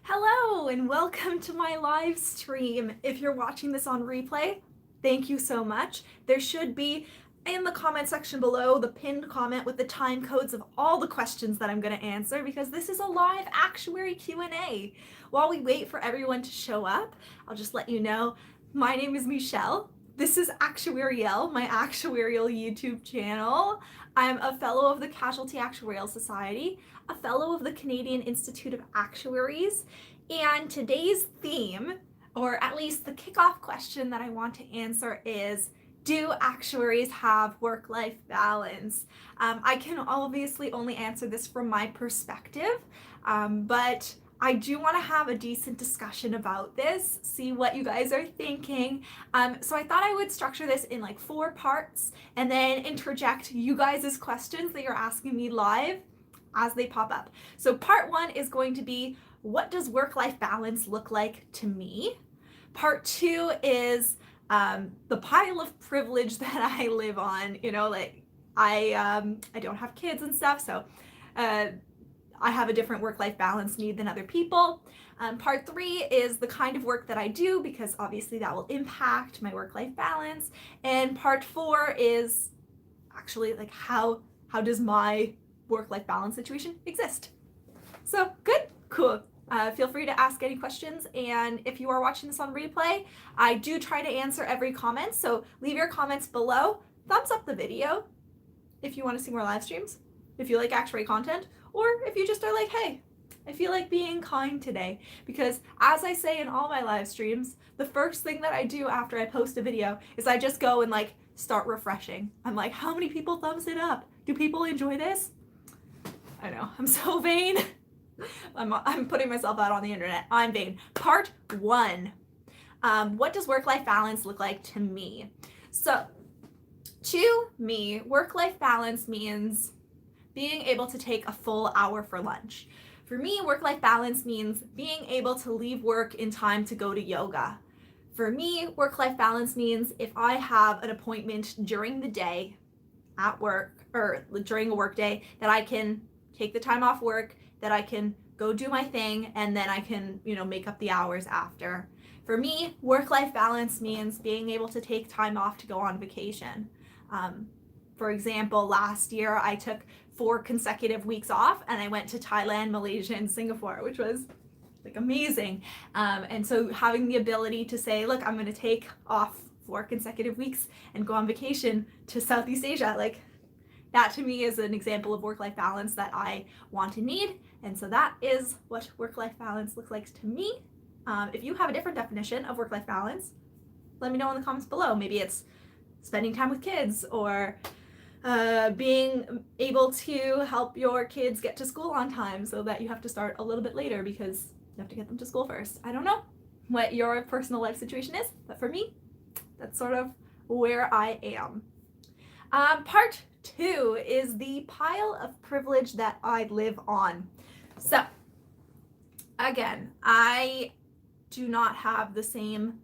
Hello and welcome to my live stream. If you're watching this on replay, thank you so much. There should be in the comment section below the pinned comment with the time codes of all the questions that I'm going to answer because this is a live actuary Q&A. While we wait for everyone to show up, I'll just let you know my name is Michelle. This is Actuarial, my actuarial YouTube channel. I'm a fellow of the Casualty Actuarial Society, a fellow of the Canadian Institute of Actuaries, and today's theme, or at least the kickoff question that I want to answer is, do actuaries have work-life balance? I can obviously only answer this from my perspective, but I do want to have a decent discussion about this, see what you guys are thinking. So I thought I would structure this in like 4 parts and then interject you guys' questions that you're asking me live as they pop up. So part 1 is going to be, what does work-life balance look like to me? Part 2 is the pile of privilege that I live on. You know, like I don't have kids and stuff, so I have a different work-life balance need than other people. Part 3 is the kind of work that I do, because obviously that will impact my work-life balance. And part 4 is actually like how does my work-life balance situation exist? So good, cool. Feel free to ask any questions, and if you are watching this on replay, I do try to answer every comment, so leave your comments below. Thumbs up the video if you want to see more live streams, if you like actuary content, or if you just are like, hey, I feel like being kind today. Because as I say in all my live streams, the first thing that I do after I post a video is I just go and like start refreshing. I'm like, how many people thumbs it up? Do people enjoy this? I know, I'm so vain. I'm putting myself out on the internet. I'm vain. Part 1. What does work-life balance look like to me? So, to me, work-life balance means being able to take a full hour for lunch. For me, work-life balance means being able to leave work in time to go to yoga. For me, work-life balance means if I have an appointment during the day at work or during a work day, that I can take the time off work, that I can go do my thing, and then I can, make up the hours after. For me, work-life balance means being able to take time off to go on vacation. For example, last year I took 4 consecutive weeks off and I went to Thailand, Malaysia, and Singapore, which was like amazing. And so having the ability to say, look, I'm going to take off 4 consecutive weeks and go on vacation to Southeast Asia, like that to me is an example of work-life balance that I want and need. And so that is what work-life balance looks like to me. If you have a different definition of work-life balance, let me know in the comments below. Maybe it's spending time with kids, or being able to help your kids get to school on time so that you have to start a little bit later because you have to get them to school first. I don't know what your personal life situation is, but for me, that's sort of where I am. Part 2 is the pile of privilege that I live on. So, again, I do not have the same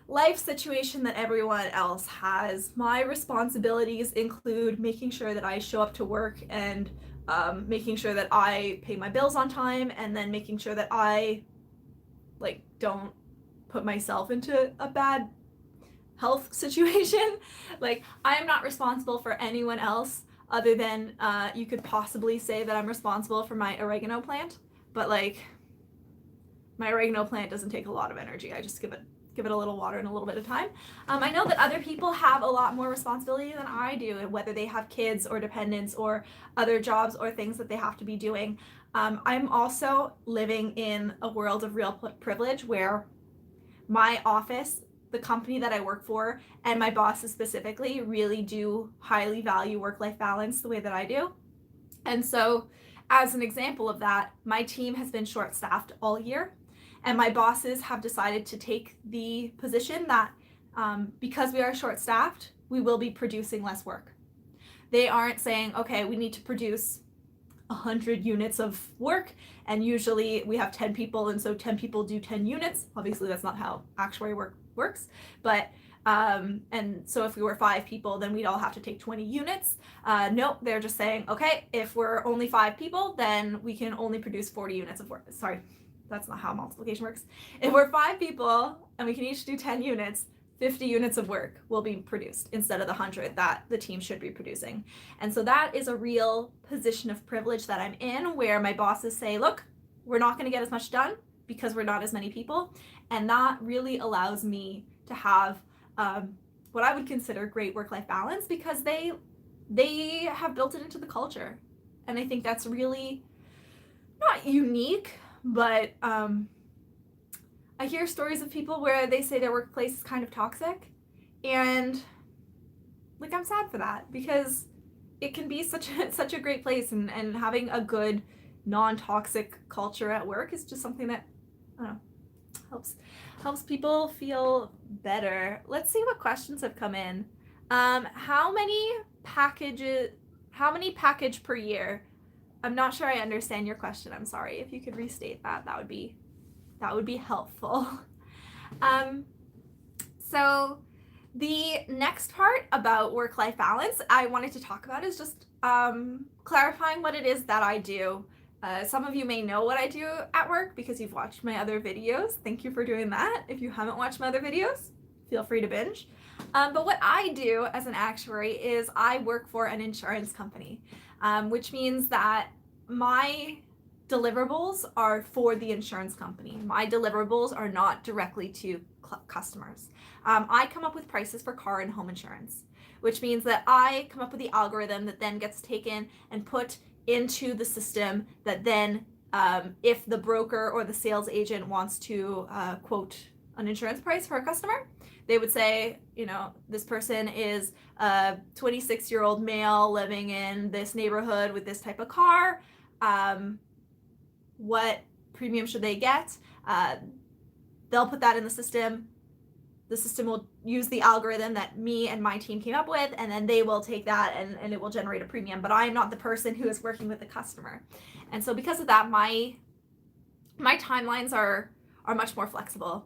life situation that everyone else has. My responsibilities include making sure that I show up to work and making sure that I pay my bills on time, and then making sure that I don't put myself into a bad health situation. Like, I am not responsible for anyone else other than you could possibly say that I'm responsible for my oregano plant, but like my oregano plant doesn't take a lot of energy. I just give it a little water and a little bit of time. I know that other people have a lot more responsibility than I do, whether they have kids or dependents or other jobs or things that they have to be doing. I'm also living in a world of real privilege where my office, the company that I work for, and my bosses specifically really do highly value work-life balance the way that I do. And so as an example of that, my team has been short-staffed all year, and my bosses have decided to take the position that because we are short-staffed, we will be producing less work. They aren't saying, okay, we need to produce 100 units of work, and usually we have 10 people, and so 10 people do 10 units. Obviously that's not how actuary work works, but and so if we were 5 people, then we'd all have to take 20 units. Nope, they're just saying, okay, if we're only 5 people, then we can only produce 40 units of work. Sorry, that's not how multiplication works. If we're 5 people and we can each do 10 units, 50 units of work will be produced instead of the 100 that the team should be producing. And so that is a real position of privilege that I'm in, where my bosses say, look, we're not going to get as much done because we're not as many people. And that really allows me to have what I would consider great work-life balance, because they have built it into the culture. And I think that's really not unique, but I hear stories of people where they say their workplace is kind of toxic, and like, I'm sad for that, because it can be such a great place, and having a good non-toxic culture at work is just something that, I don't know, helps people feel better. Let's see what questions have come in. How many package per year? I'm not sure I understand your question. I'm sorry. If you could restate that, that would be helpful. So the next part about work-life balance I wanted to talk about is just clarifying what it is that I do. Some of you may know what I do at work because you've watched my other videos. Thank you for doing that. If you haven't watched my other videos, feel free to binge. But what I do as an actuary is I work for an insurance company, which means that my deliverables are for the insurance company. My deliverables are not directly to customers. I come up with prices for car and home insurance, which means that I come up with the algorithm that then gets taken and put into the system that then, if the broker or the sales agent wants to quote an insurance price for a customer, they would say, you know, this person is a 26-year-old male living in this neighborhood with this type of car. What premium should they get? They'll put that in the system. The system will use the algorithm that me and my team came up with, and then they will take that and it will generate a premium. But I am not the person who is working with the customer. And so because of that, my timelines are much more flexible,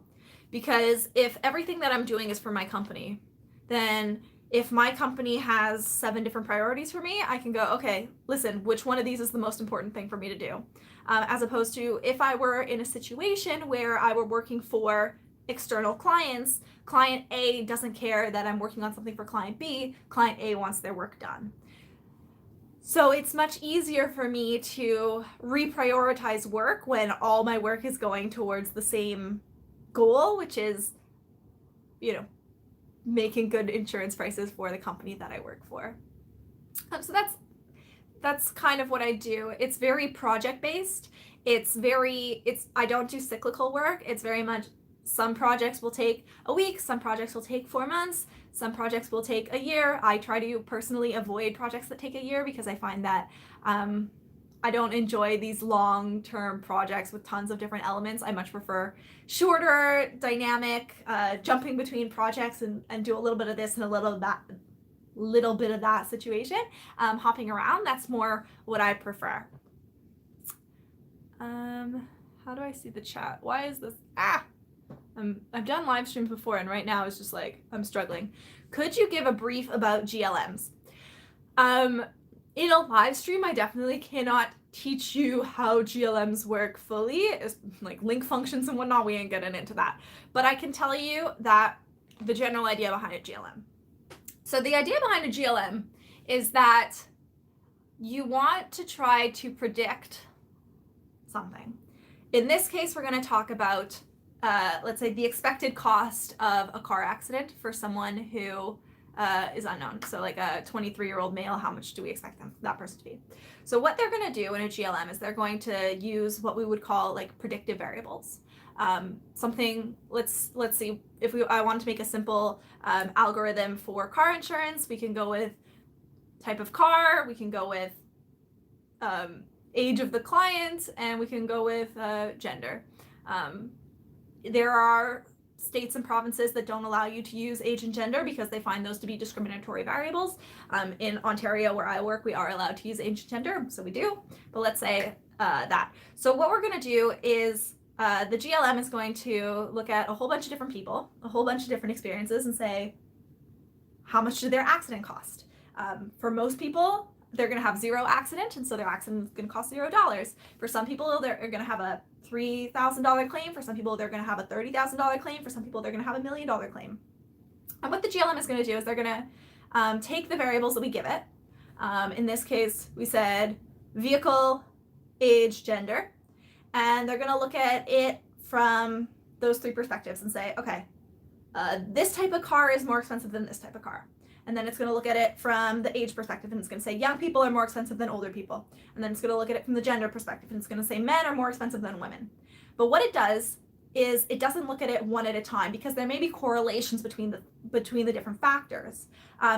because if everything that I'm doing is for my company, then if my company has 7 different priorities for me, I can go, okay, listen, which one of these is the most important thing for me to do? As opposed to if I were in a situation where I were working for external clients, client A doesn't care that I'm working on something for client B, client A wants their work done. So it's much easier for me to reprioritize work when all my work is going towards the same goal, which is, you know, making good insurance prices for the company that I work for. So that's kind of what I do. It's very project based. I don't do cyclical work. It's very much, some projects will take a week, some projects will take 4 months, some projects will take a year. I try to personally avoid projects that take a year, because I find that I don't enjoy these long-term projects with tons of different elements. I much prefer shorter, dynamic, jumping between projects and do a little bit of this and a little bit of that situation, hopping around. That's more what I prefer. How do I see the chat? Why is this? I've done live streams before, and right now it's just like, I'm struggling. Could you give a brief about GLMs? In a live stream, I definitely cannot teach you how GLMs work fully. It's like link functions and whatnot, we ain't getting into that. But I can tell you that the general idea behind a GLM. So the idea behind a GLM is that you want to try to predict something. In this case, we're going to talk about, let's say, the expected cost of a car accident for someone who is unknown. So like a 23-year-old male, how much do we expect that person to be? So what they're going to do in a GLM is they're going to use what we would call like predictive variables. Something, let's see, if I want to make a simple algorithm for car insurance, we can go with type of car, we can go with age of the client, and we can go with gender. There are states and provinces that don't allow you to use age and gender because they find those to be discriminatory variables. In Ontario, where I work, we are allowed to use age and gender, so we do. But let's say that. So what we're going to do is the GLM is going to look at a whole bunch of different people, a whole bunch of different experiences, and say, how much did their accident cost? For most people, they're going to have 0 accident, and so their accident is going to cost $0. For some people, they're going to have a $3,000 claim. For some people, they're going to have a $30,000 claim. For some people, they're going to have $1 million claim. And what the GLM is going to do is they're going to take the variables that we give it. In this case, we said vehicle, age, gender, and they're going to look at it from those three perspectives and say, okay, this type of car is more expensive than this type of car. And then it's going to look at it from the age perspective, and it's going to say young people are more expensive than older people. And then it's going to look at it from the gender perspective, and it's going to say men are more expensive than women. But what it does is it doesn't look at it one at a time, because there may be correlations between the different factors.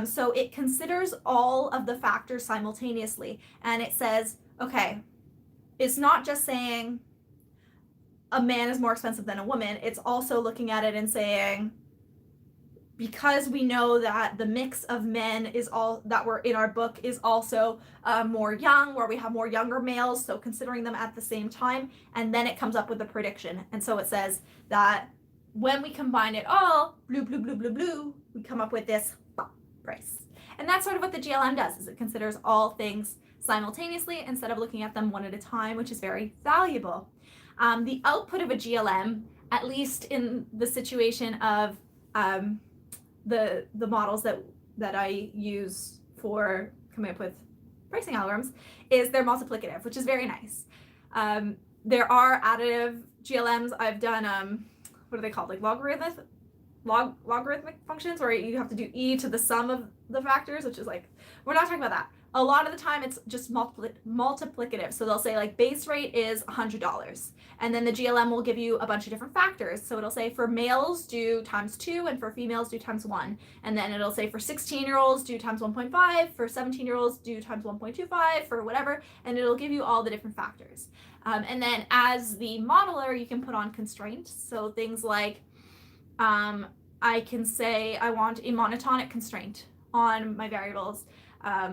So it considers all of the factors simultaneously, and it says, okay, it's not just saying a man is more expensive than a woman. It's also looking at it and saying, because we know that the mix of men is all that were in our book is also more young, where we have more younger males, so considering them at the same time, and then it comes up with a prediction. And so it says that when we combine it all, blue, blue, blue, blue, blue, we come up with this price. And that's sort of what the GLM does, is it considers all things simultaneously instead of looking at them one at a time, which is very valuable. The output of a GLM, at least in the situation of the models that I use for coming up with pricing algorithms, is they're multiplicative, which is very nice. There are additive GLMs. I've done what are they called, like logarithmic functions, where you have to do e to the sum of the factors, which is like, we're not talking about that. A lot of the time it's just multiplicative. So they'll say like base rate is $100, and then the GLM will give you a bunch of different factors. So it'll say for males do times 2, and for females do times 1. And then it'll say for 16-year-olds do times 1.5, for 17-year-olds do times 1.25, for whatever, and it'll give you all the different factors. And then as the modeler, you can put on constraints. So things like I can say I want a monotonic constraint on my variables.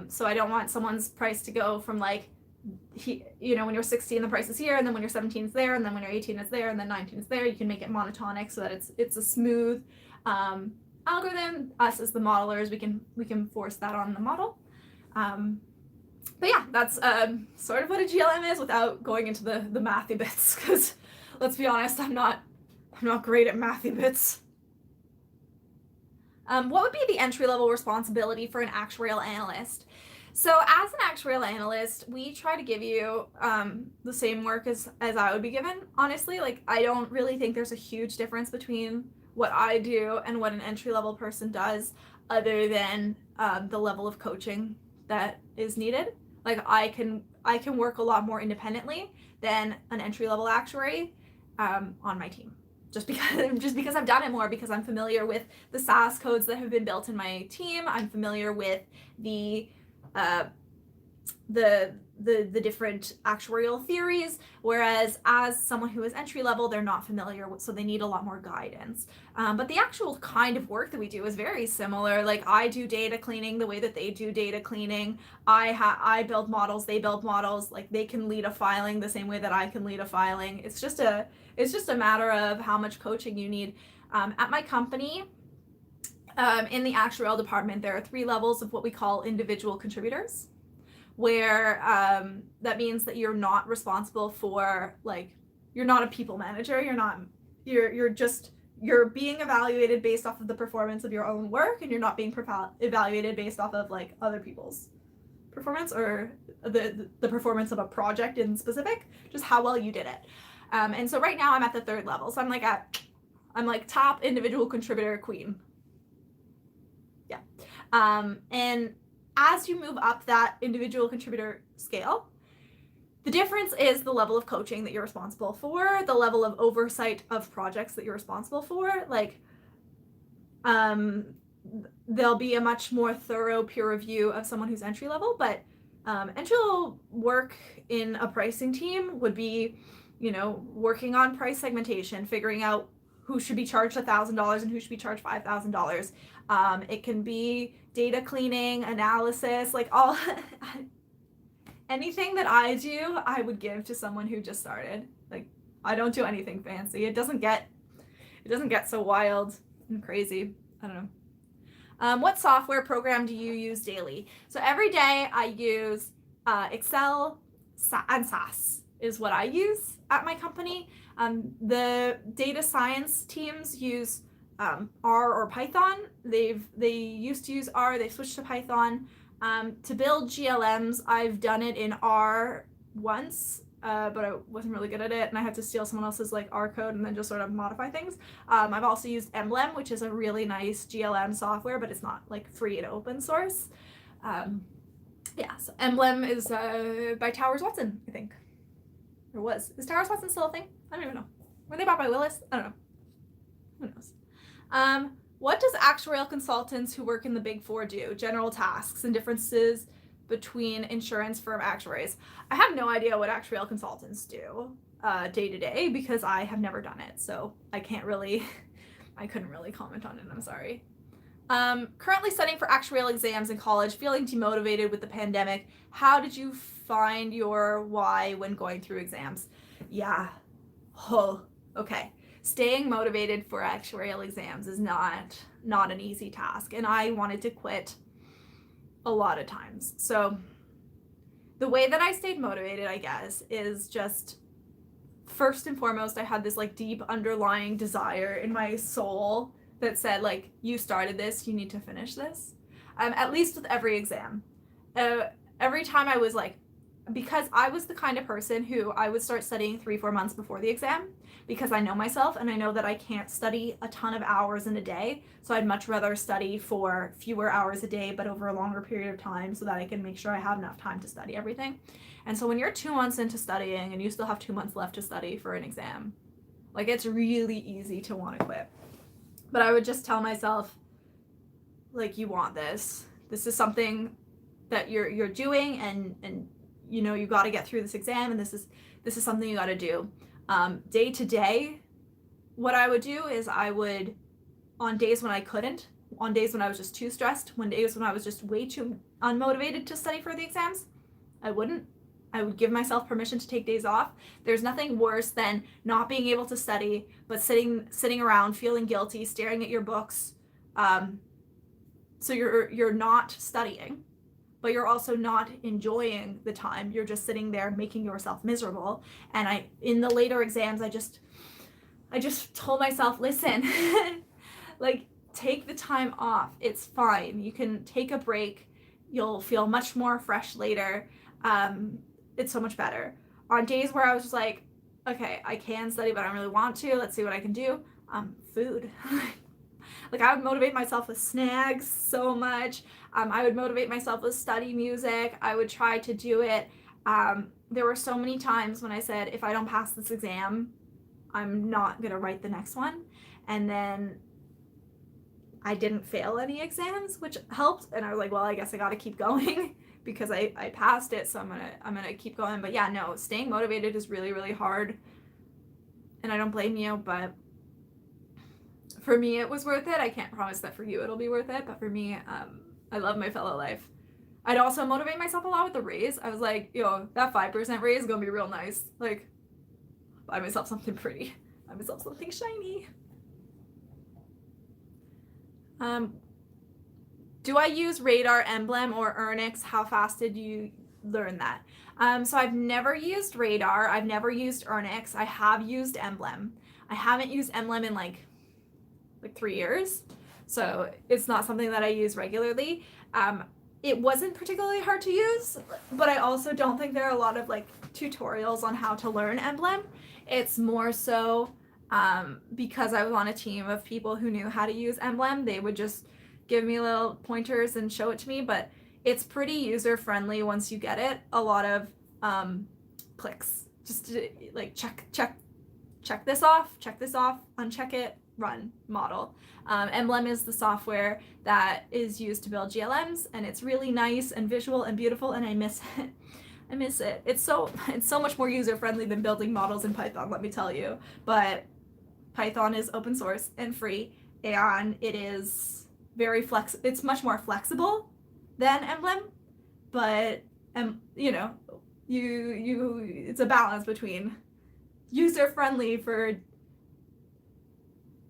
So I don't want someone's price to go from like, when you're 16, the price is here, and then when you're 17, it's there, and then when you're 18, it's there, and then 19, it's there. You can make it monotonic so that it's a smooth algorithm. Us as the modelers, we can force that on the model. But yeah, that's sort of what a GLM is without going into the mathy bits, because let's be honest, I'm not great at mathy bits. What would be the entry-level responsibility for an actuarial analyst? So as an actuarial analyst, we try to give you the same work as I would be given. Honestly, like, I don't really think there's a huge difference between what I do and what an entry-level person does, other than the level of coaching that is needed. Like, I can work a lot more independently than an entry-level actuary on my team. Just because I've done it more, because I'm familiar with the SAS codes that have been built in my team. I'm familiar with the different actuarial theories, whereas as someone who is entry level, they're not familiar with, so they need a lot more guidance. But the actual kind of work that we do is very similar. Like, I do data cleaning the way that they do data cleaning. I build models, they build models. Like, they can lead a filing the same way that I can lead a filing. It's just a matter of how much coaching you need. At my company, in the actuarial department, there are 3 levels of what we call individual contributors, where that means that you're not responsible for, like, you're not a people manager. You're being evaluated based off of the performance of your own work, and you're not being evaluated based off of like other people's performance or the performance of a project in specific, just how well you did it. And so right now I'm at the 3rd level. So I'm like top individual contributor queen. Yeah. And as you move up that individual contributor scale, the difference is the level of coaching that you're responsible for, the level of oversight of projects that you're responsible for. Like, there'll be a much more thorough peer review of someone who's entry level, but entry level work in a pricing team would be, working on price segmentation, figuring out who should be charged $1,000 and who should be charged $5,000. It can be data cleaning, analysis, like all anything that I do, I would give to someone who just started. Like, I don't do anything fancy. It doesn't get so wild and crazy. I don't know. What software program do you use daily? So every day I use Excel and SAS. is what I use at my company. The data science teams use R or Python. They used to use R, they switched to Python. To build GLMs, I've done it in R once, but I wasn't really good at it, and I had to steal someone else's like R code and then just sort of modify things. I've also used Emblem, which is a really nice GLM software, but it's not like free and open source. Yeah, so Emblem is by Towers Watson, I think. Or was. Is Towers Watson still a thing? I don't even know. Were they bought by Willis? I don't know. Who knows? What does actuarial consultants who work in the Big Four do? General tasks and differences between insurance firm actuaries. I have no idea what actuarial consultants do day to day because I have never done it. So I couldn't really comment on it. I'm sorry. Currently studying for actuarial exams in college, feeling demotivated with the pandemic. How did you find your why when going through exams? Yeah. Oh, okay. Staying motivated for actuarial exams is not an easy task, and I wanted to quit a lot of times. So the way that I stayed motivated, I guess, is just first and foremost, I had this like deep underlying desire in my soul that said like, you started this, you need to finish this. At least with every exam. Every time I was like, because I was the kind of person who I would start studying 3-4 months before the exam because I know myself and I know that I can't study a ton of hours in a day. So I'd much rather study for fewer hours a day, but over a longer period of time so that I can make sure I have enough time to study everything. And so when you're 2 months into studying and you still have 2 months left to study for an exam, like it's really easy to want to quit. But I would just tell myself, like, you want this. This is something that you're doing, and you know you got to get through this exam, and this is something you got to do. Day to day, what I would do is I would, on days when I couldn't, on days when I was just too stressed, on days when I was just way too unmotivated to study for the exams, I wouldn't. I would give myself permission to take days off. There's nothing worse than not being able to study, but sitting around feeling guilty, staring at your books. So you're not studying, but you're also not enjoying the time. You're just sitting there making yourself miserable. And in the later exams, I just told myself, listen, like take the time off. It's fine. You can take a break. You'll feel much more fresh later. It's so much better. On days where I was just like, okay, I can study, but I don't really want to. Let's see what I can do. Food. Like I would motivate myself with snacks so much. I would motivate myself with study music. I would try to do it. There were so many times when I said, if I don't pass this exam, I'm not going to write the next one. And then I didn't fail any exams, which helped. And I was like, well, I guess I got to keep going because I passed it. So I'm going to keep going. But yeah, no, staying motivated is really, really hard. And I don't blame you, but for me, it was worth it. I can't promise that for you it'll be worth it, but for me, I love my fellow life. I'd also motivate myself a lot with the raise. I was like, yo, that 5% raise is gonna be real nice. Like, buy myself something pretty. Buy myself something shiny. Do I use Radar, Emblem, or earnix? How fast did you learn that? So I've never used Radar. I've never used earnix. I have used Emblem. I haven't used Emblem in like 3 years, so it's not something that I use regularly. It wasn't particularly hard to use, but I also don't think there are a lot of like tutorials on how to learn Emblem. It's more so because I was on a team of people who knew how to use Emblem. They would just give me little pointers and show it to me, but it's pretty user friendly once you get it. A lot of clicks, just to, like check this off, uncheck it, run model. Emblem is the software that is used to build GLMs, and it's really nice and visual and beautiful, and I miss it. I miss it. It's so much more user friendly than building models in Python, let me tell you. But Python is open source and free, and it is it's much more flexible than Emblem, but you know, it's a balance between user friendly for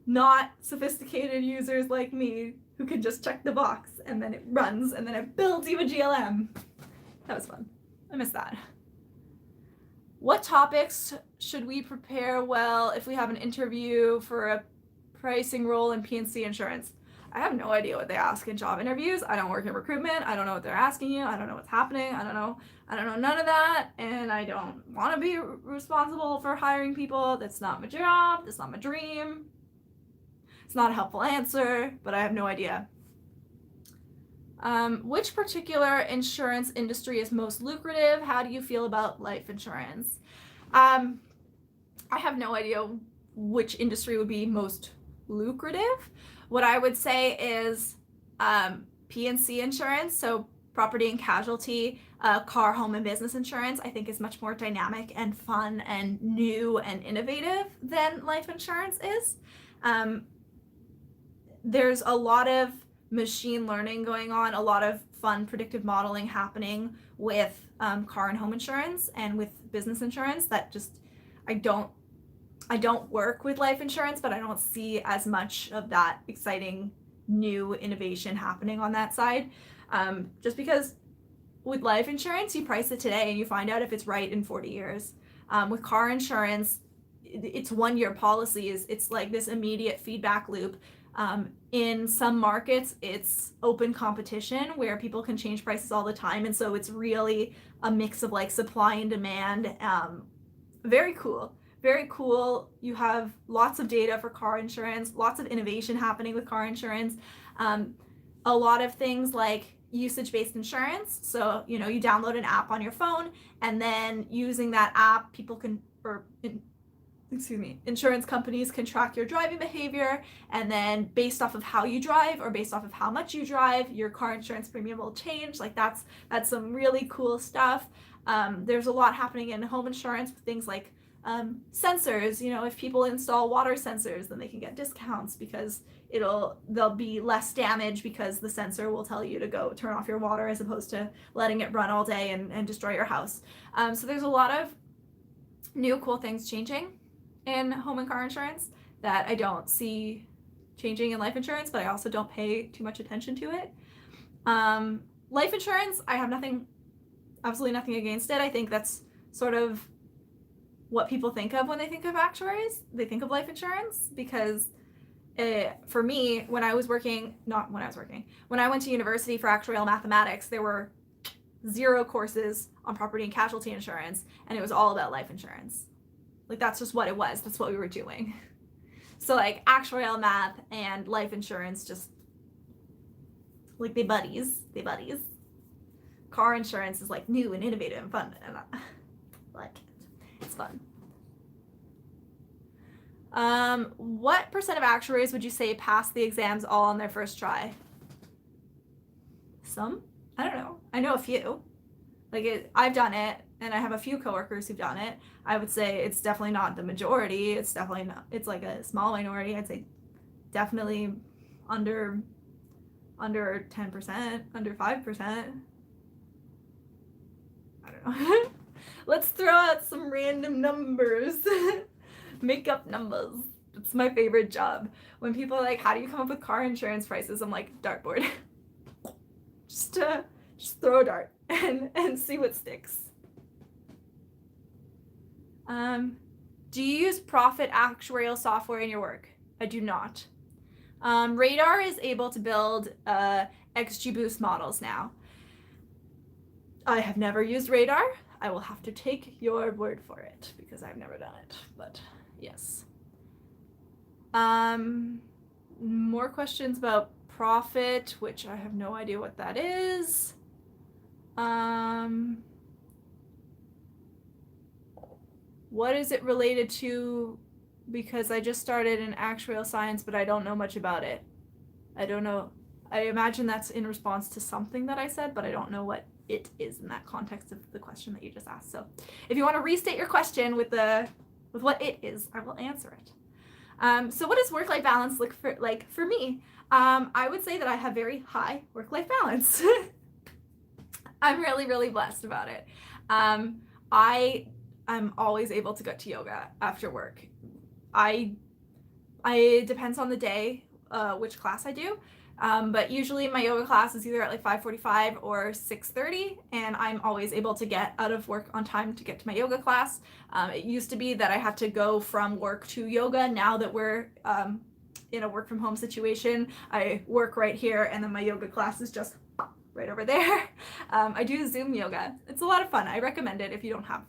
not sophisticated users like me who can just check the box and then it runs and then it builds you a GLM. That was fun. I miss that. What topics should we prepare well if we have an interview for a pricing role in P&C insurance? I have no idea what they ask in job interviews. I don't work in recruitment. I don't know what they're asking you. I don't know what's happening. I don't know none of that, and I don't want to be responsible for hiring people. That's not my job. That's not my dream. It's not a helpful answer, but I have no idea. Which particular insurance industry is most lucrative? How do you feel about life insurance? I have no idea which industry would be most lucrative. What I would say is P&C insurance, so property and casualty, car, home, and business insurance, I think is much more dynamic and fun and new and innovative than life insurance is. There's a lot of machine learning going on, a lot of fun predictive modeling happening with car and home insurance and with business insurance that just I don't work with life insurance, but I don't see as much of that exciting new innovation happening on that side. Just because with life insurance, you price it today and you find out if it's right in 40 years. With car insurance, it's 1-year policies. It's like this immediate feedback loop. In some markets, it's open competition where people can change prices all the time. And so it's really a mix of like supply and demand. Very cool. Very cool. You have lots of data for car insurance, lots of innovation happening with car insurance. A lot of things like usage-based insurance. So, you download an app on your phone, and then using that app, insurance companies can track your driving behavior, and then based off of how you drive or based off of how much you drive, your car insurance premium will change. Like that's some really cool stuff. There's a lot happening in home insurance with things like sensors. If people install water sensors, then they can get discounts because there'll be less damage because the sensor will tell you to go turn off your water as opposed to letting it run all day and destroy your house. So there's a lot of new cool things changing in home and car insurance that I don't see changing in life insurance, but I also don't pay too much attention to it. Life insurance, I have absolutely nothing against it. I think that's sort of what people think of when they think of actuaries. They think of life insurance because for me, when I went to university for actuarial mathematics, there were 0 courses on property and casualty insurance, and it was all about life insurance. Like that's just what it was. That's what we were doing. So like actuarial math and life insurance, just like they buddies. Car insurance is like new and innovative and fun, and I like it. It's fun. What % of actuaries would you say pass the exams all on their first try? Some? I don't know. I know a few. I've done it, and I have a few coworkers who've done it. I would say it's definitely not the majority. It's definitely not. It's like a small minority. I'd say definitely under 10%, under 5%. I don't know. Let's throw out some random numbers. Make up numbers. It's my favorite job. When people are like, how do you come up with car insurance prices? I'm like, dartboard. Just throw a dart and see what sticks. Do you use profit actuarial software in your work? I do not. Radar is able to build XGBoost models now. I have never used Radar. I will have to take your word for it because I've never done it, but yes. More questions about profit, which I have no idea what that is. What is it related to? Because I just started in actuarial science, but I don't know much about it. I don't know. I imagine that's in response to something that I said, but I don't know what it is in that context of the question that you just asked. So if you want to restate your question with what it is, I will answer it. So what does work-life balance look like for me? I would say that I have very high work-life balance. I'm really, really blessed about it. I'm always able to go to yoga after work. It depends on the day, which class I do. But usually my yoga class is either at like 5:45 or 6:30, and I'm always able to get out of work on time to get to my yoga class. It used to be that I had to go from work to yoga. Now that we're in a work from home situation, I work right here, and then my yoga class is just right over there. I do Zoom yoga. It's a lot of fun. I recommend it if you don't have,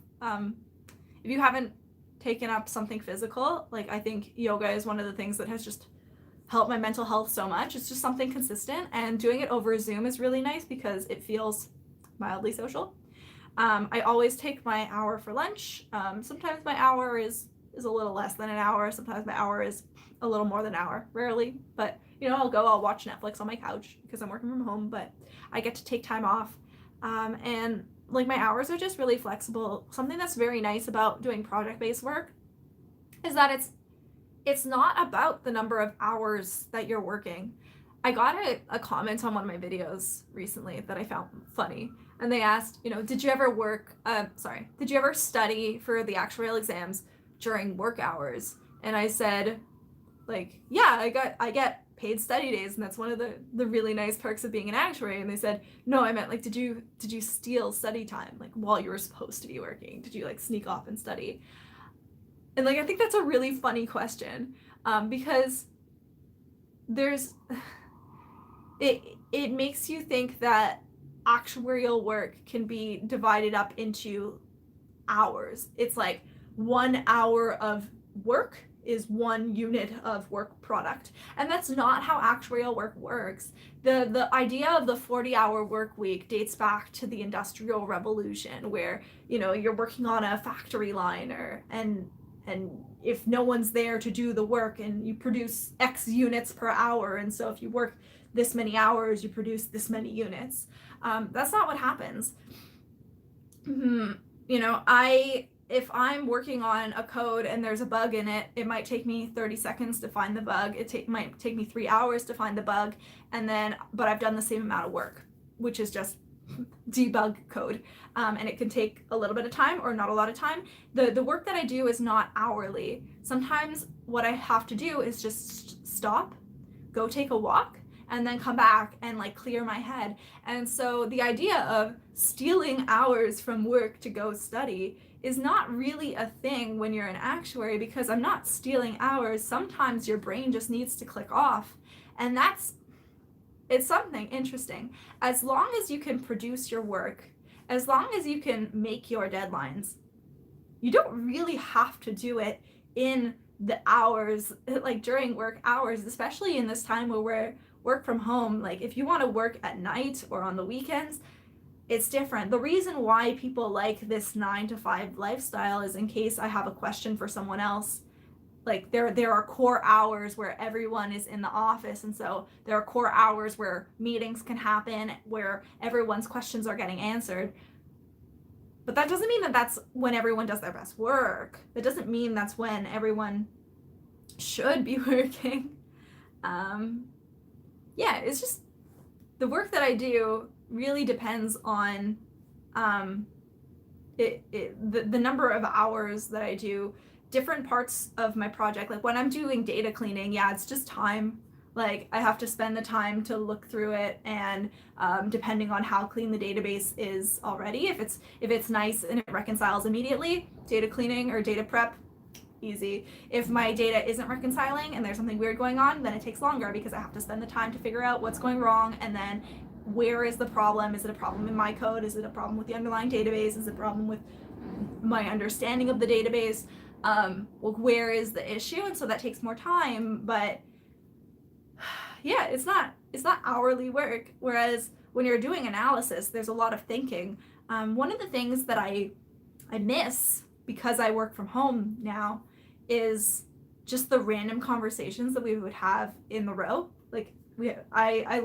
if you haven't taken up something physical. Like, I think yoga is one of the things that has just helped my mental health so much. It's just something consistent, and doing it over Zoom is really nice because it feels mildly social. I always take my hour for lunch. Sometimes my hour is a little less than an hour. Sometimes my hour is a little more than an hour. Rarely, but I'll watch Netflix on my couch because I'm working from home, but I get to take time off. And like, my hours are just really flexible. Something that's very nice about doing project-based work is that it's not about the number of hours that you're working. I got a comment on one of my videos recently that I found funny, and they asked, did you ever study for the actuarial exams during work hours? And I said, like, yeah, I get paid study days, and that's one of the really nice perks of being an actuary. And they said, no, I meant, like, did you steal study time, like, while you were supposed to be working? Did you, like, sneak off and study? And, like, I think that's a really funny question, because it makes you think that actuarial work can be divided up into hours. It's like 1 hour of work is 1 unit of work product, and that's not how actuarial work works. The idea of the 40-hour work week dates back to the Industrial Revolution, where you're working on a factory line, and if no one's there to do the work, and you produce X units per hour, and so if you work this many hours, you produce this many units. That's not what happens. If I'm working on a code and there's a bug in it, it might take me 30 seconds to find the bug. It might take me 3 hours to find the bug, but I've done the same amount of work, which is just debug code. And it can take a little bit of time or not a lot of time. The work that I do is not hourly. Sometimes what I have to do is just stop, go take a walk, and then come back and, like, clear my head. And so the idea of stealing hours from work to go study is not really a thing when you're an actuary, because I'm not stealing hours. Sometimes your brain just needs to click off, and it's something interesting. As long as you can produce your work, as long as you can make your deadlines, you don't really have to do it in the hours, like during work hours, especially in this time where we're work from home. Like, if you want to work at night or on the weekends, it's different. The reason why people like this 9-to-5 lifestyle is in case I have a question for someone else. Like, there are core hours where everyone is in the office, and so there are core hours where meetings can happen, where everyone's questions are getting answered. But that doesn't mean that that's when everyone does their best work. That doesn't mean that's when everyone should be working. Yeah, it's just the work that I do really depends on the number of hours that I do. Different parts of my project, like when I'm doing data cleaning, yeah, it's just time. Like, I have to spend the time to look through it, and depending on how clean the database is already, if it's nice and it reconciles immediately, data cleaning or data prep, easy. If my data isn't reconciling and there's something weird going on, then it takes longer because I have to spend the time to figure out what's going wrong, and then where is the problem? Is it a problem in my code? Is it a problem with the underlying database? Is it a problem with my understanding of the database? Where is the issue? And so that takes more time, but yeah, it's not hourly work. Whereas when you're doing analysis, there's a lot of thinking. One of the things that I miss because I work from home now is just the random conversations that we would have in the row. Like, I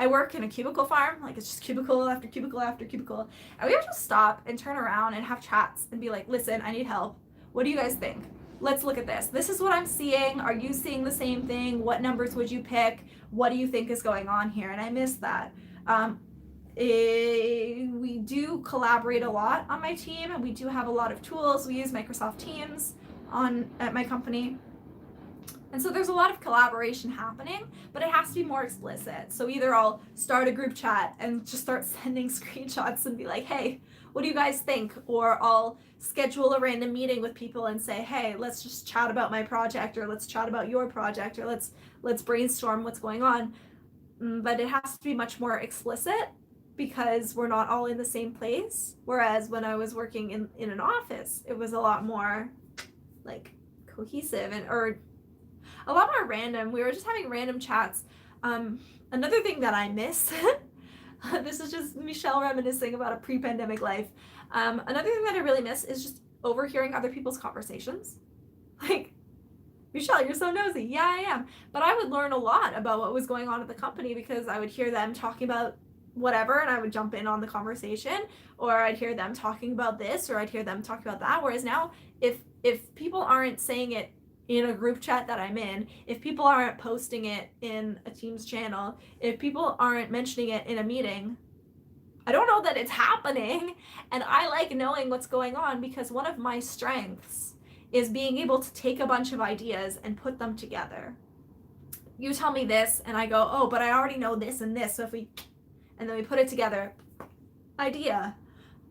work in a cubicle farm. Like, it's just cubicle after cubicle after cubicle, and we have to stop and turn around and have chats and be like, listen, I need help. What do you guys think? Let's look at this. This is what I'm seeing. Are you seeing the same thing? What numbers would you pick? What do you think is going on here? And I miss that. We do collaborate a lot on my team, and we do have a lot of tools. We use Microsoft Teams at my company. And so there's a lot of collaboration happening, but it has to be more explicit. So either I'll start a group chat and just start sending screenshots and be like, hey, what do you guys think? Or I'll schedule a random meeting with people and say, hey, let's just chat about my project, or let's chat about your project, or let's brainstorm what's going on. But it has to be much more explicit because we're not all in the same place. Whereas when I was working in an office, it was a lot more like cohesive or a lot more random. We were just having random chats. Another thing that I miss, this is just Michelle reminiscing about a pre-pandemic life. Another thing that I really miss is just overhearing other people's conversations. Like, Michelle, you're so nosy. Yeah, I am. But I would learn a lot about what was going on at the company because I would hear them talking about whatever and I would jump in on the conversation, or I'd hear them talking about this, or I'd hear them talk about that. Whereas now, if people aren't saying it in a group chat that I'm in, if people aren't posting it in a Teams channel, if people aren't mentioning it in a meeting, I don't know that it's happening. And I like knowing what's going on because one of my strengths is being able to take a bunch of ideas and put them together. You tell me this and I go, oh, but I already know this and this. So and then we put it together, idea.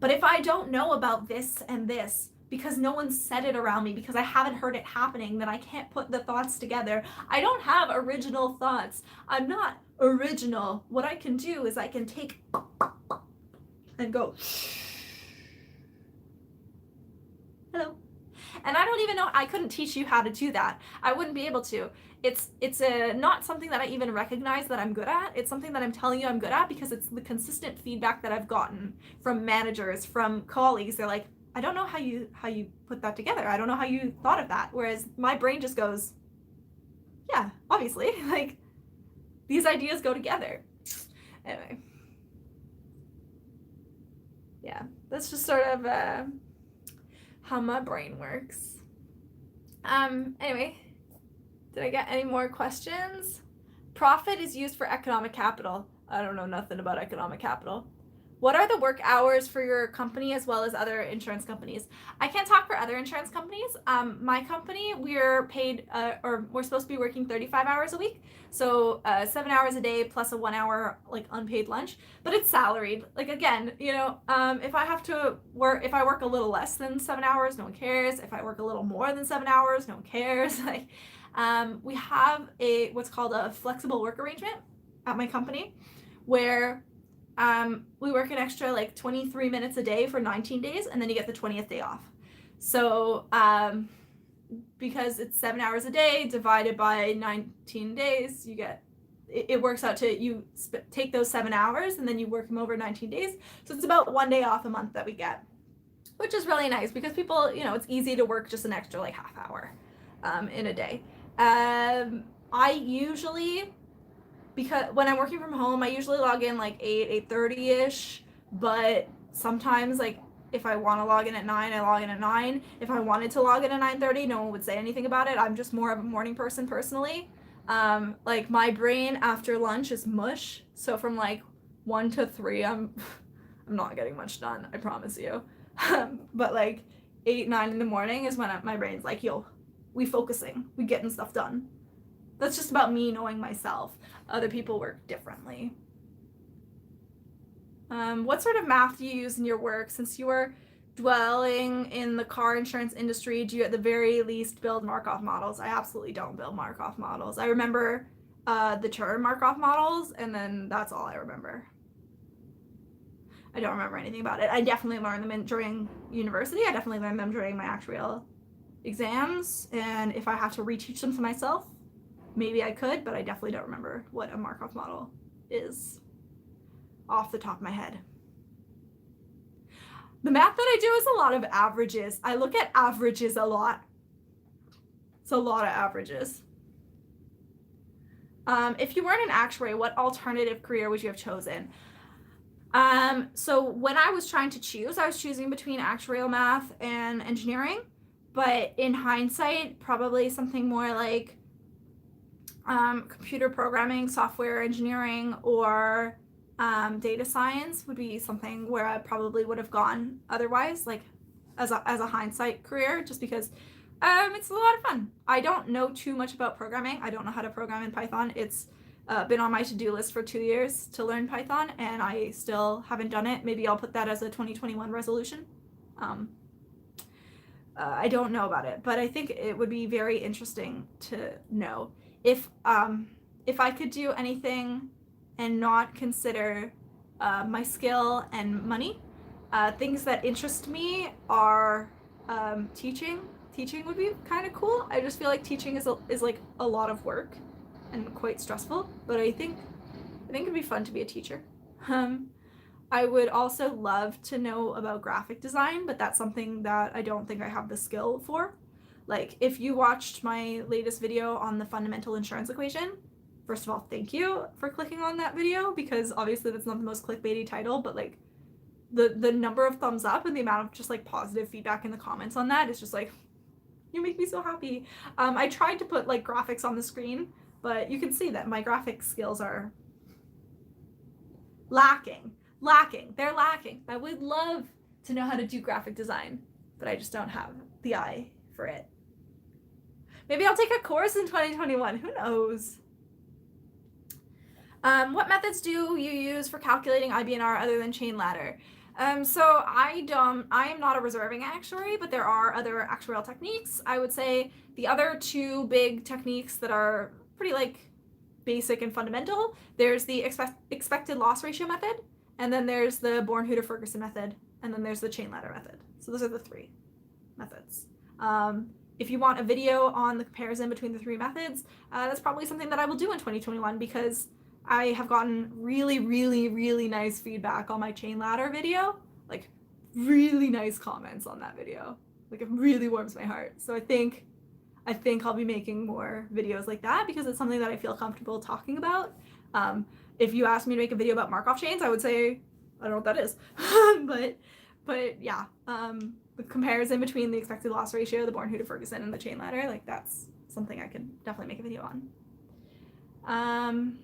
But if I don't know about this and this, because no one said it around me, because I haven't heard it happening, then I can't put the thoughts together. I don't have original thoughts. I'm not original. What I can do is I can take and go, hello. And I don't even know, I couldn't teach you how to do that. I wouldn't be able to. It's not something that I even recognize that I'm good at. It's something that I'm telling you I'm good at because it's the consistent feedback that I've gotten from managers, from colleagues. They're like, I don't know how you put that together. I don't know how you thought of that. Whereas my brain just goes, yeah, obviously, like these ideas go together. Anyway. Yeah, that's just sort of how my brain works. Anyway, did I get any more questions? Profit is used for economic capital. I don't know nothing about economic capital. What are the work hours for your company as well as other insurance companies? I can't talk for other insurance companies. My company, we're paid, or we're supposed to be working 35 hours a week. So 7 hours a day plus a 1 hour like unpaid lunch, but it's salaried. Like again, you know, if I have to work, if I work a little less than 7 hours, no one cares. If I work a little more than 7 hours, no one cares. Like, we have what's called a flexible work arrangement at my company where we work an extra like 23 minutes a day for 19 days and then you get the 20th day off. So because it's 7 hours a day divided by 19 days, you get, it works out to, you take those 7 hours and then you work them over 19 days. So it's about 1 day off a month that we get, which is really nice because people, you know, it's easy to work just an extra like half hour in a day. I usually, because when I'm working from home, I usually log in like 8:30ish, but sometimes like if I want to log in at 9, I log in at 9. If I wanted to log in at 9:30, no one would say anything about it. I'm just more of a morning person personally. Like my brain after lunch is mush, so from like 1 to 3, I'm not getting much done, I promise you. But like 8, 9 in the morning is when my brain's like, yo, we focusing, we getting stuff done. That's just about me knowing myself. Other people work differently. What sort of math do you use in your work? Since you are dwelling in the car insurance industry, do you at the very least build Markov models? I absolutely don't build Markov models. I remember the term Markov models, and then that's all I remember. I don't remember anything about it. I definitely learned them during university. I definitely learned them during my actuarial exams, and if I have to reteach them to myself, maybe I could, but I definitely don't remember what a Markov model is off the top of my head. The math that I do is a lot of averages. I look at averages a lot. It's a lot of averages. If you weren't an actuary, what alternative career would you have chosen? So when I was trying to choose, I was choosing between actuarial math and engineering, but in hindsight, probably something more like computer programming, software engineering, or data science would be something where I probably would have gone otherwise, like as a hindsight career, just because It's a lot of fun. I don't know too much about programming. I don't know how to program in Python. It's been on my to-do list for 2 years to learn Python, and I still haven't done it. Maybe I'll put that as a 2021 resolution. I don't know about it, but I think it would be very interesting to know. If I could do anything and not consider my skill and money, things that interest me are teaching. Teaching would be kind of cool. I just feel like teaching is like a lot of work and quite stressful, but I think it'd be fun to be a teacher. I would also love to know about graphic design, but that's something that I don't think I have the skill for. Like, if you watched my latest video on the fundamental insurance equation, first of all, thank you for clicking on that video, because obviously that's not the most clickbaity title, but like the number of thumbs up and the amount of just like positive feedback in the comments on that is just like, you make me so happy. I tried to put like graphics on the screen, but you can see that my graphic skills are lacking. They're lacking. I would love to know how to do graphic design, but I just don't have the eye for it. Maybe I'll take a course in 2021. Who knows? What methods do you use for calculating IBNR other than chain ladder? So I am not a reserving actuary, but there are other actuarial techniques. I would say the other two big techniques that are pretty like basic and fundamental, there's the expected loss ratio method, and then there's the Born-Huder-Ferguson method, and then there's the chain ladder method. So those are the three methods. If you want a video on the comparison between the three methods, that's probably something that I will do in 2021, because I have gotten really, really, really nice feedback on my chain ladder video, like really nice comments on that video. Like, it really warms my heart. So I think I'll be making more videos like that, because it's something that I feel comfortable talking about. If you asked me to make a video about Markov chains, I would say, I don't know what that is. but yeah, the comparison between the expected loss ratio, the Born-Huder-Ferguson, and the chain ladder, like, that's something I could definitely make a video on.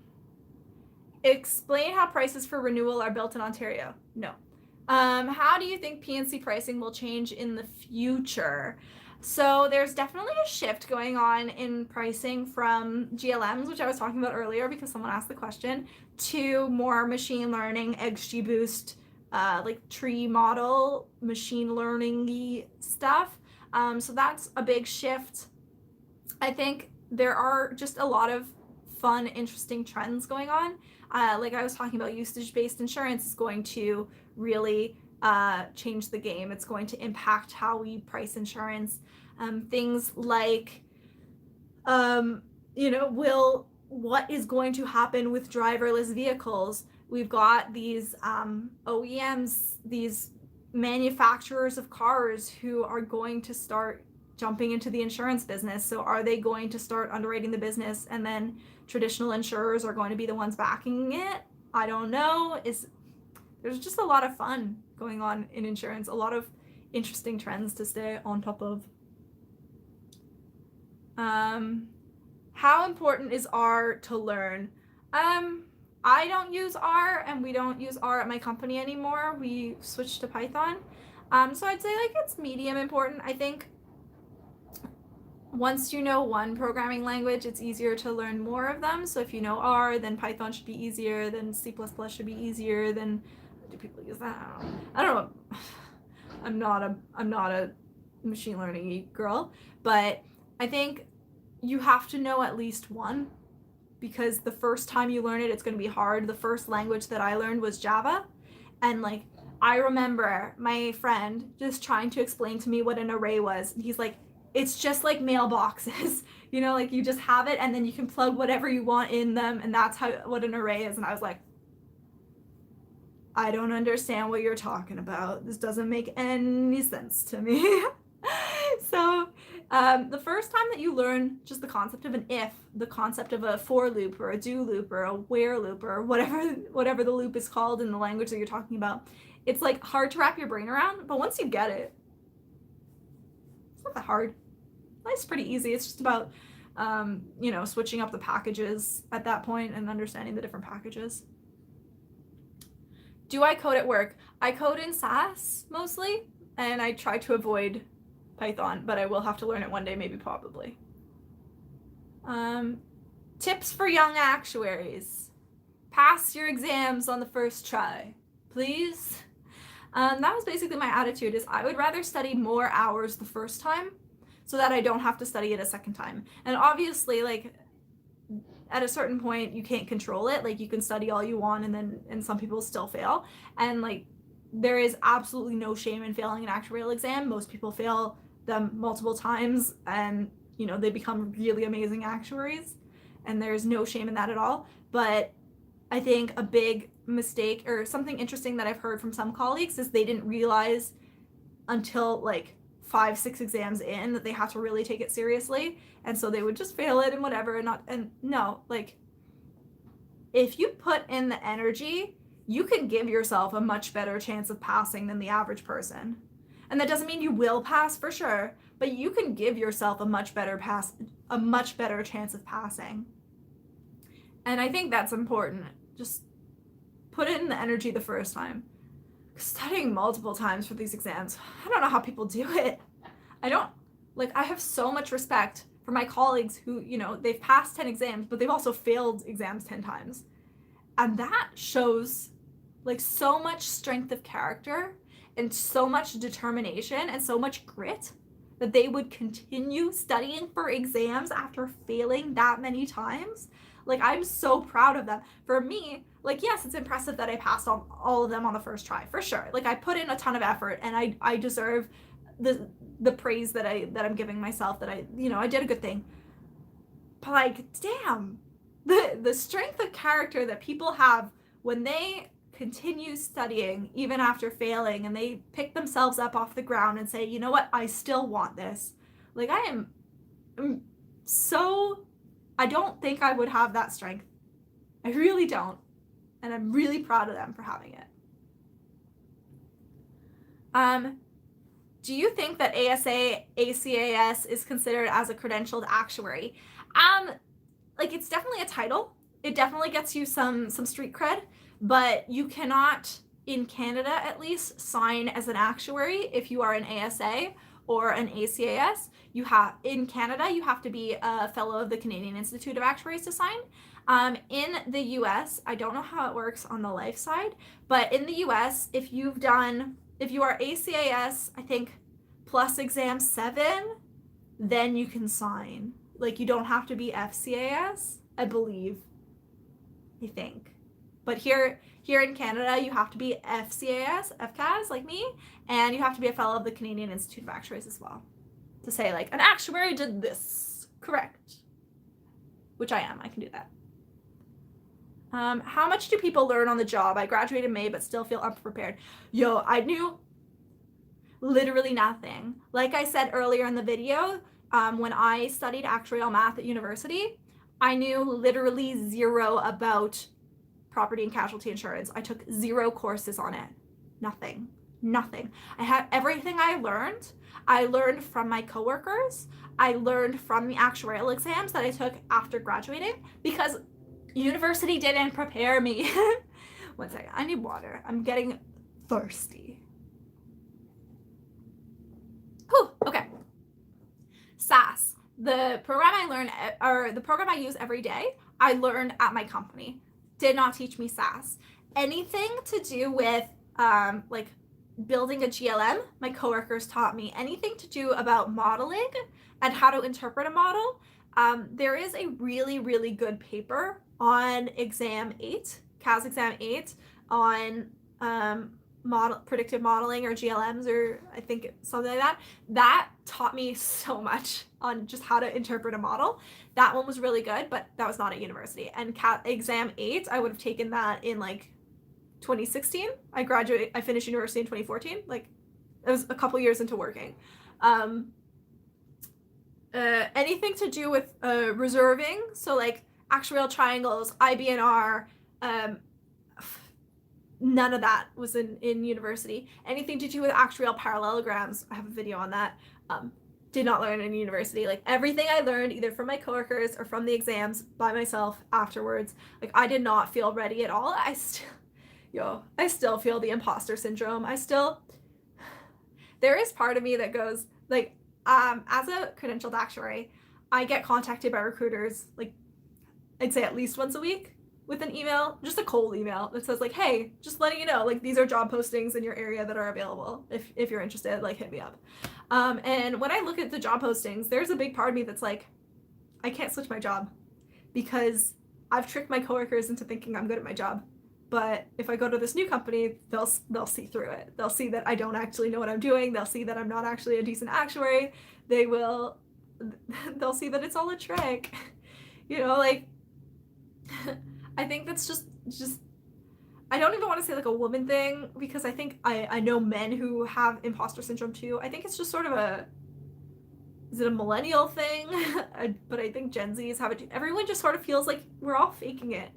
Explain how prices for renewal are built in Ontario. No. How do you think P&C pricing will change in the future? So there's definitely a shift going on in pricing from GLMs, which I was talking about earlier because someone asked the question, to more machine learning, XGBoost, like tree model, machine learning-y stuff. So that's a big shift. I think there are just a lot of fun, interesting trends going on. Like I was talking about, usage-based insurance is going to really change the game. It's going to impact how we price insurance. Things like, what is going to happen with driverless vehicles? We've got these OEMs, these manufacturers of cars who are going to start jumping into the insurance business. So are they going to start underwriting the business, and then traditional insurers are going to be the ones backing it? I don't know. There's just a lot of fun going on in insurance, a lot of interesting trends to stay on top of. How important is R to learn? I don't use R, and we don't use R at my company anymore. We switched to Python. So I'd say like it's medium important. I think once you know one programming language, it's easier to learn more of them. So if you know R, then Python should be easier, then C++ should be easier, then do people use that? I don't know. I'm not a machine learning girl, but I think you have to know at least one, because the first time you learn it, it's going to be hard. The first language that I learned was Java, and like I remember my friend just trying to explain to me what an array was. He's like, it's just like mailboxes, like you just have it and then you can plug whatever you want in them, and that's what an array is. And I was like, I don't understand what you're talking about. This doesn't make any sense to me. So the first time that you learn just the concept of an if, the concept of a for loop or a do loop or a where loop or whatever the loop is called in the language that you're talking about, it's like hard to wrap your brain around. But once you get it, it's not that hard. It's pretty easy. It's just about switching up the packages at that point and understanding the different packages. Do I code at work? I code in SAS mostly, and I try to avoid Python, but I will have to learn it one day, maybe, probably. Tips for young actuaries. Pass your exams on the first try, please. That was basically my attitude, is I would rather study more hours the first time so that I don't have to study it a second time. And obviously, like, at a certain point, you can't control it. Like, you can study all you want, and some people still fail. And, like, there is absolutely no shame in failing an actuarial exam. Most people fail them multiple times, and, you know, they become really amazing actuaries. And there's no shame in that at all. But I think a big mistake, or something interesting that I've heard from some colleagues, is they didn't realize until like 5-6 exams in that they had to really take it seriously, and so they would just fail it and whatever, and no, like, if you put in the energy, you can give yourself a much better chance of passing than the average person. And that doesn't mean you will pass for sure, but you can give yourself a much better chance of passing. And I think that's important. Just put in the energy the first time. Studying multiple times for these exams, I don't know how people do it. I have so much respect for my colleagues who, you know, they've passed 10 exams, but they've also failed exams 10 times. And that shows like so much strength of character and so much determination and so much grit that they would continue studying for exams after failing that many times. Like, I'm so proud of them. For me, like, yes, it's impressive that I passed on all of them on the first try, for sure. Like, I put in a ton of effort, and I deserve the praise that I'm giving myself, that I did a good thing. But, like, damn, the strength of character that people have when they continue studying even after failing, and they pick themselves up off the ground and say, you know what, I still want this. Like, I'm so, I don't think I would have that strength. I really don't. And I'm really proud of them for having it. Do you think that ACAS is considered as a credentialed actuary? Like, it's definitely a title. It definitely gets you some street cred, but you cannot, in Canada at least, sign as an actuary if you are an ASA or an ACAS. In Canada, you have to be a fellow of the Canadian Institute of Actuaries to sign. In the US, I don't know how it works on the life side, but in the US, if you are ACAS, I think, plus exam 7, then you can sign. Like, you don't have to be FCAS, I believe. I think. But here in Canada, you have to be FCAS, like me, and you have to be a fellow of the Canadian Institute of Actuaries as well, to say, like, an actuary did this correct, which I am. I can do that. How much do people learn on the job? I graduated in May, but still feel unprepared. Yo, I knew literally nothing. Like I said earlier in the video, when I studied actuarial math at university, I knew literally zero about property and casualty insurance. I took 0 courses on it. Nothing. I had everything I learned from my coworkers. I learned from the actuarial exams that I took after graduating, because university didn't prepare me. One second, I need water. I'm getting thirsty. Whew, okay. SAS, the program I use every day, I learned at my company. Did not teach me SAS. Anything to do with like building a GLM, my coworkers taught me. Anything to do about modeling and how to interpret a model. There is a really, really good paper on exam 8, CAS exam 8, on predictive modeling, or GLMs, or I think something like that. That taught me so much on just how to interpret a model. That one was really good, but that was not at university. And CAS exam 8, I would have taken that in like 2016. I finished university in 2014. Like, it was a couple years into working. Anything to do with reserving, so like actuarial triangles, IBNR, none of that was in university. Anything to do with actuarial parallelograms, I have a video on that, did not learn in university. Like, everything I learned either from my coworkers or from the exams by myself afterwards. Like, I did not feel ready at all. I still feel the imposter syndrome. There is part of me that goes, like, As a credentialed actuary, I get contacted by recruiters, like, I'd say at least once a week with an email, just a cold email that says like, hey, just letting you know, like, these are job postings in your area that are available. If you're interested, like, hit me up. And when I look at the job postings, there's a big part of me that's like, I can't switch my job because I've tricked my coworkers into thinking I'm good at my job. But if I go to this new company, they'll see through it. They'll see that I don't actually know what I'm doing. They'll see that I'm not actually a decent actuary. They'll see that it's all a trick. You know, like, I think that's just I don't even want to say like a woman thing, because I think I know men who have imposter syndrome too. I think it's just sort of is it a millennial thing? But I think Gen Zs have it. Everyone just sort of feels like we're all faking it.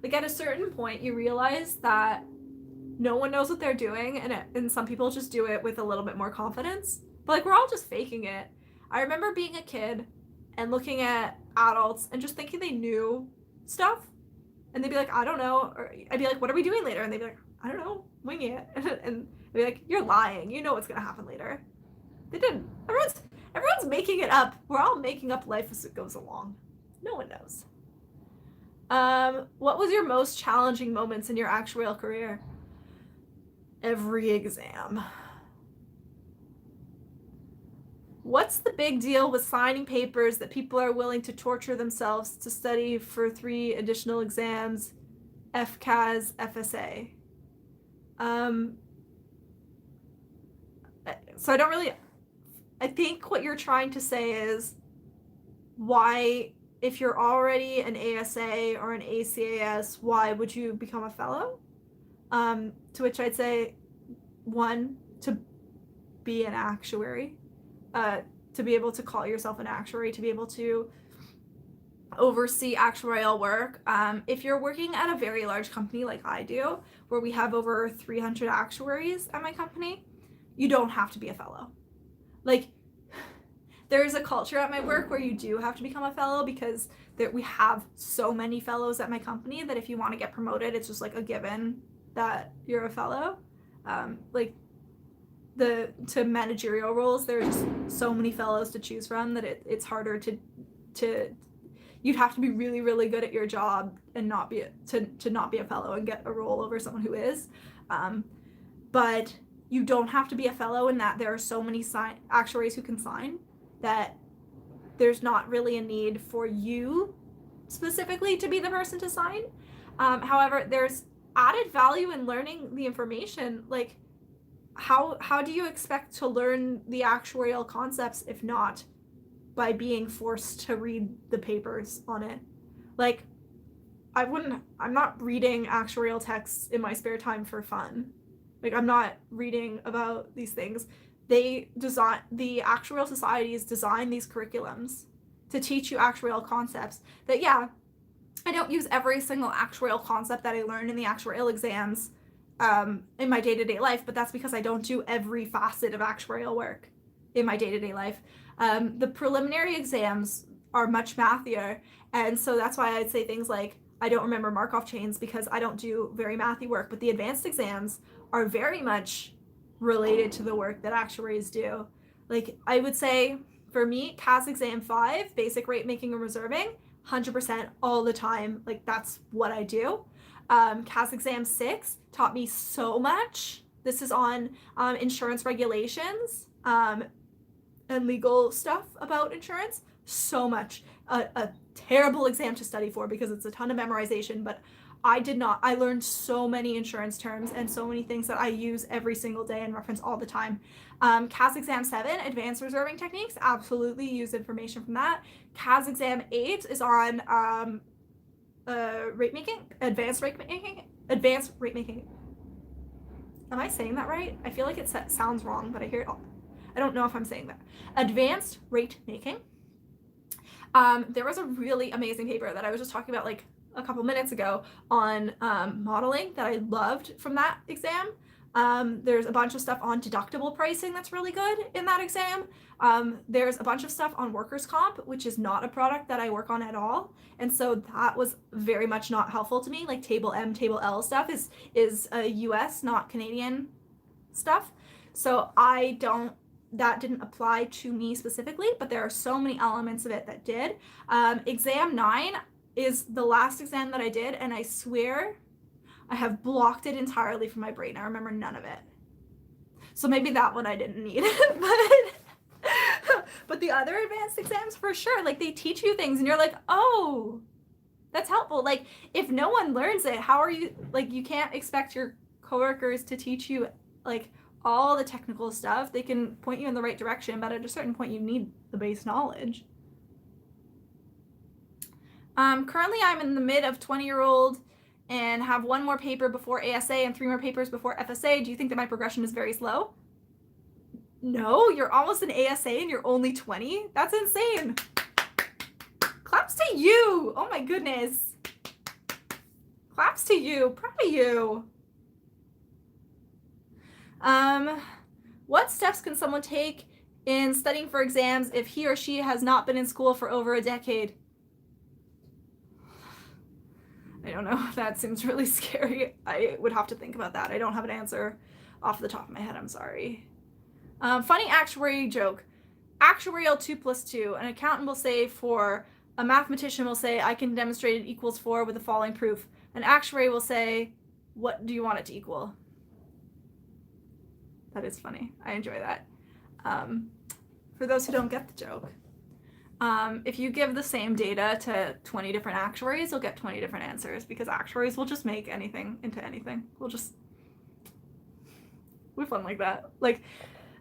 Like, at a certain point, you realize that no one knows what they're doing, and some people just do it with a little bit more confidence. But, like, we're all just faking it. I remember being a kid and looking at adults and just thinking they knew stuff. And they'd be like, I don't know. Or I'd be like, what are we doing later? And they'd be like, I don't know, winging it. And they'd be like, you're lying. You know what's going to happen later. They didn't. Everyone's making it up. We're all making up life as it goes along. No one knows. What was your most challenging moments in your actuarial career? Every exam. What's the big deal with signing papers that people are willing to torture themselves to study for 3 additional exams, ACAS, FSA? So I think what you're trying to say is, why, if you're already an ASA or an ACAS, why would you become a fellow? To which I'd say, 1, to be an actuary, to be able to call yourself an actuary, to be able to oversee actuarial work. If you're working at a very large company like I do, where we have over 300 actuaries at my company, you don't have to be a fellow. Like, there's a culture at my work where you do have to become a fellow, because we have so many fellows at my company that if you want to get promoted, it's just like a given that you're a fellow. Like, to managerial roles, there's just so many fellows to choose from that it's harder to you'd have to be really, really good at your job and not be a fellow and get a role over someone who is. But you don't have to be a fellow, in that there are so many actuaries who can sign that there's not really a need for you specifically to be the person to sign. However, there's added value in learning the information. Like, how do you expect to learn the actuarial concepts if not by being forced to read the papers on it? Like, I'm not reading actuarial texts in my spare time for fun. Like, I'm not reading about these things. The actuarial societies design these curriculums to teach you actuarial concepts that, yeah, I don't use every single actuarial concept that I learn in the actuarial exams in my day-to-day life, but that's because I don't do every facet of actuarial work in my day-to-day life. The preliminary exams are much mathier, and so that's why I'd say things like, I don't remember Markov chains because I don't do very mathy work, but the advanced exams are very much related to the work that actuaries do. Like, I would say, for me, CAS exam 5, basic rate making and reserving, 100% all the time. Like, that's what I do. CAS exam 6 taught me so much. This is on insurance regulations and legal stuff about insurance. So much. A terrible exam to study for because it's a ton of memorization, but I learned so many insurance terms and so many things that I use every single day and reference all the time. CAS exam 7, advanced reserving techniques, absolutely use information from that. CAS exam 8 is on rate making, advanced rate making. Am I saying that right? I feel like it sounds wrong, but I hear it all. I don't know if I'm saying that. Advanced rate making. There was a really amazing paper that I was just talking about like a couple minutes ago on modeling that I loved from that exam. There's a bunch of stuff on deductible pricing that's really good in that exam. There's a bunch of stuff on workers' comp, which is not a product that I work on at all. And so that was very much not helpful to me. Like, table M, table L stuff is US, not Canadian stuff. So I don't that didn't apply to me specifically, but there are so many elements of it that did. Exam 9 is the last exam that I did, and I swear I have blocked it entirely from my brain. I remember none of it. So maybe that one I didn't need. But the other advanced exams, for sure, like they teach you things and you're like, oh, that's helpful. Like if no one learns it, how are you, like you can't expect your coworkers to teach you like all the technical stuff. They can point you in the right direction, but at a certain point you need the base knowledge. Currently I'm in the mid of 20-year-old and have 1 more paper before ASA and 3 more papers before FSA. Do you think that my progression is very slow? No, you're almost an ASA and you're only 20? That's insane. Claps to you. Oh my goodness. Claps to you. Proud of you. What steps can someone take in studying for exams if he or she has not been in school for over a decade? I don't know. That seems really scary. I would have to think about that. I don't have an answer off the top of my head. I'm sorry. Funny actuary joke. Actuarial 2 plus 2. An accountant will say 4. A mathematician will say, I can demonstrate it equals 4 with the following proof. An actuary will say, what do you want it to equal? That is funny. I enjoy that. For those who don't get the joke, if you give the same data to 20 different actuaries, you'll get 20 different answers because actuaries will just make anything into anything. We're fun like that. Like,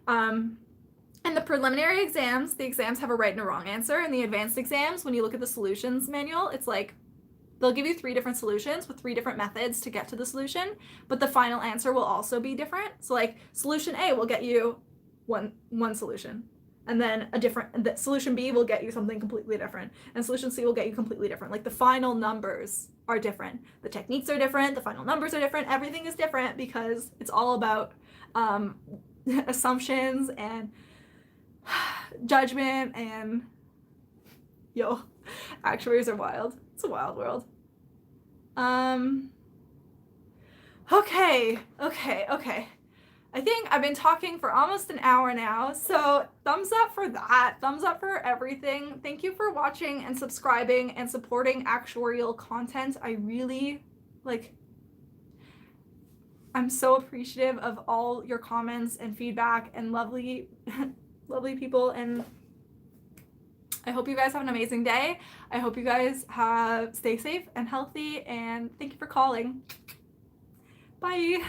in the preliminary exams, the exams have a right and a wrong answer. In the advanced exams, when you look at the solutions manual, it's like they'll give you 3 different solutions with 3 different methods to get to the solution, but the final answer will also be different. So like solution A will get you one solution, and then solution B will get you something completely different, and solution C will get you completely different. Like the final numbers are different, the techniques are different, the final numbers are different, everything is different because it's all about assumptions and judgment, and actuaries are wild. It's a wild world. Okay. I think I've been talking for almost an hour now, so thumbs up for that. Thumbs up for everything. Thank you for watching and subscribing and supporting actuarial content. I really, I'm so appreciative of all your comments and feedback and lovely people, and I hope you guys have an amazing day. I hope you guys stay safe and healthy, and thank you for calling. Bye.